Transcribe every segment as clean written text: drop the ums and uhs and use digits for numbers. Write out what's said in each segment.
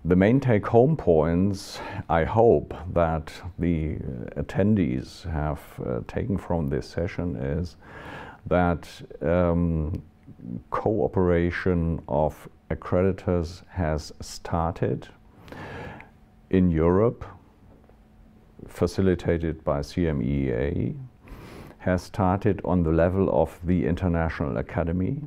The main take-home points, I hope, that the attendees have taken from this session is that cooperation of accreditors has started in Europe, facilitated by CMEA, has started on the level of the International Academy,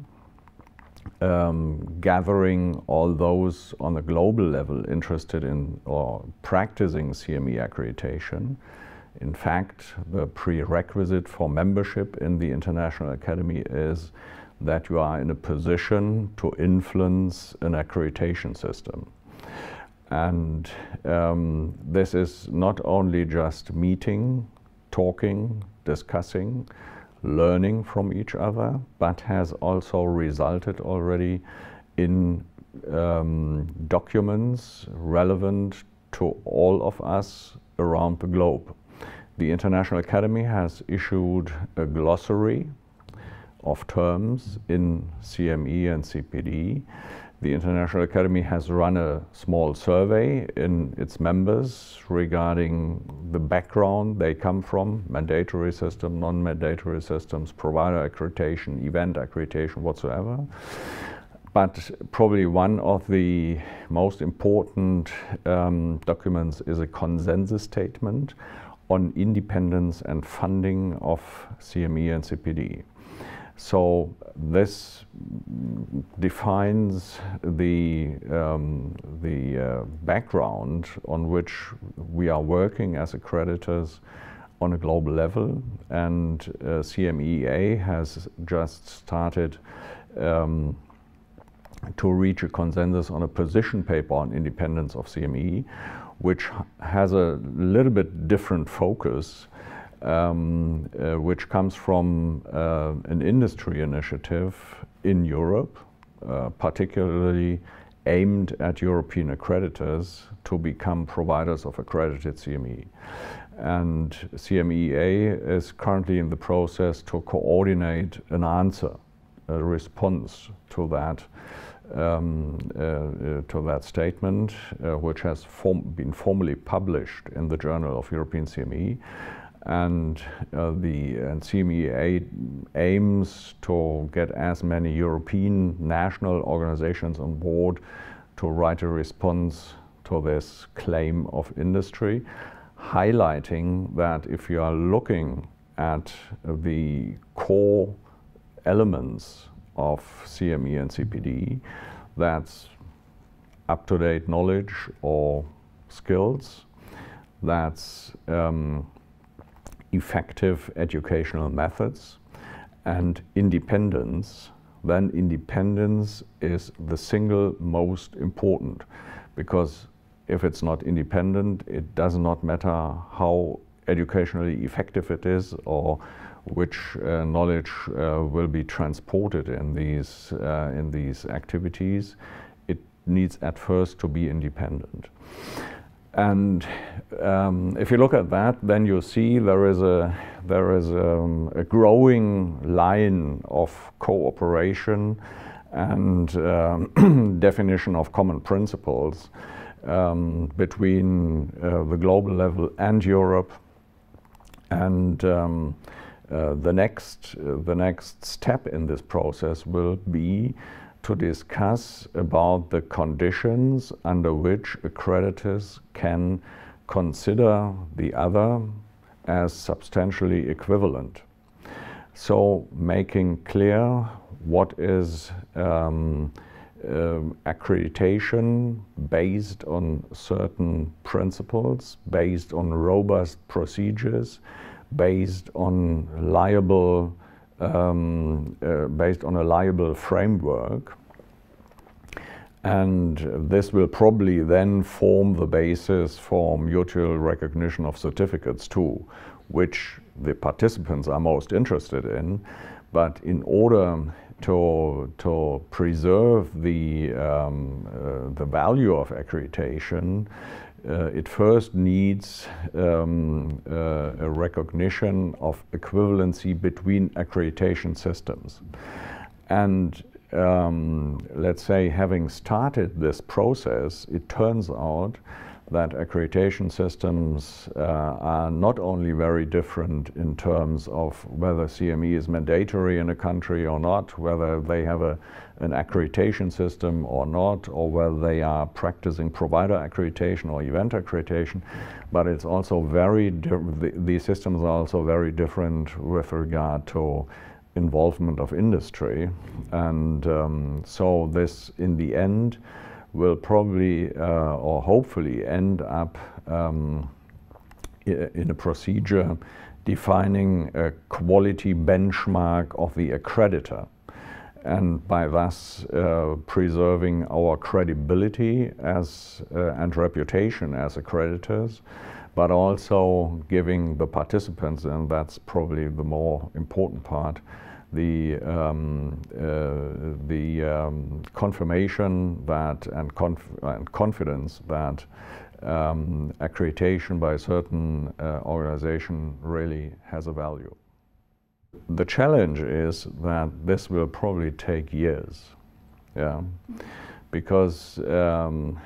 gathering all those on a global level interested in or practicing CME accreditation. In fact, the prerequisite for membership in the International Academy is that you are in a position to influence an accreditation system. And this is not only just meeting, talking, discussing, learning from each other, but has also resulted already in documents relevant to all of us around the globe. The International Academy has issued a glossary of terms in CME and CPD. The International Academy has run a small survey in its members regarding the background they come from, mandatory system, non-mandatory systems, provider accreditation, event accreditation, whatsoever. But probably one of the most important documents is a consensus statement on independence and funding of CME and CPD. So this defines the background on which we are working as accreditors on a global level, and CMEA has just started to reach a consensus on a position paper on independence of CME, which has a little bit different focus, which comes from an industry initiative in Europe, particularly aimed at European accreditors to become providers of accredited CME. And CMEA is currently in the process to coordinate an answer, a response to that statement, which has been formally published in the Journal of European CME. And CMEA aims to get as many European national organizations on board to write a response to this claim of industry, highlighting that if you are looking at the core elements of CME and CPD, that's up-to-date knowledge or skills, that's effective educational methods, and independence, then independence is the single most important, because if it's not independent, it does not matter how educationally effective it is or which knowledge will be transported in these activities. It needs at first to be independent. And if you look at that, then you see there is a growing line of cooperation and definition of common principles between the global level and Europe. And the next step in this process will be to discuss about the conditions under which accreditors can consider the other as substantially equivalent. So making clear what is accreditation based on certain principles, based on robust procedures, based on a liable framework. And this will probably then form the basis for mutual recognition of certificates too, which the participants are most interested in. But in order to preserve the value of accreditation, it first needs a recognition of equivalency between accreditation systems. And let's say, having started this process, it turns out that accreditation systems are not only very different in terms of whether CME is mandatory in a country or not, whether they have an accreditation system or not, or whether they are practicing provider accreditation or event accreditation, but it's also these systems are also very different with regard to involvement of industry. And so this, in the end, will probably or hopefully end up in a procedure defining a quality benchmark of the accreditor, and by thus preserving our credibility as and reputation as accreditors, but also giving the participants, and that's probably the more important part, the confirmation that and confidence that accreditation by a certain organization really has a value. The challenge is that this will probably take years, yeah, because in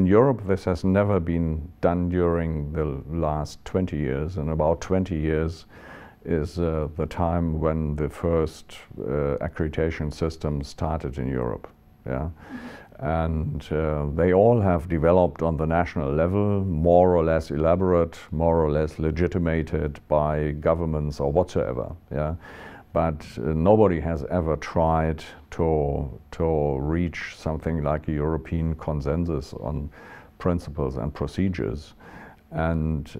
Europe this has never been done during the last 20 years, and about 20 years is the time when the first accreditation system started in Europe. Yeah? And they all have developed on the national level, more or less elaborate, more or less legitimated by governments or whatsoever. Yeah? But nobody has ever tried to reach something like a European consensus on principles and procedures. And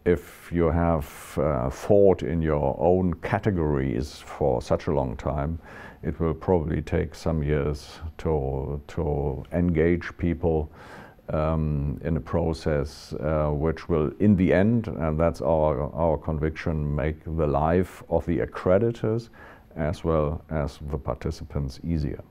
if you have thought in your own categories for such a long time, it will probably take some years to engage people in a process which will, in the end, and that's our conviction, make the life of the accreditors as well as the participants easier.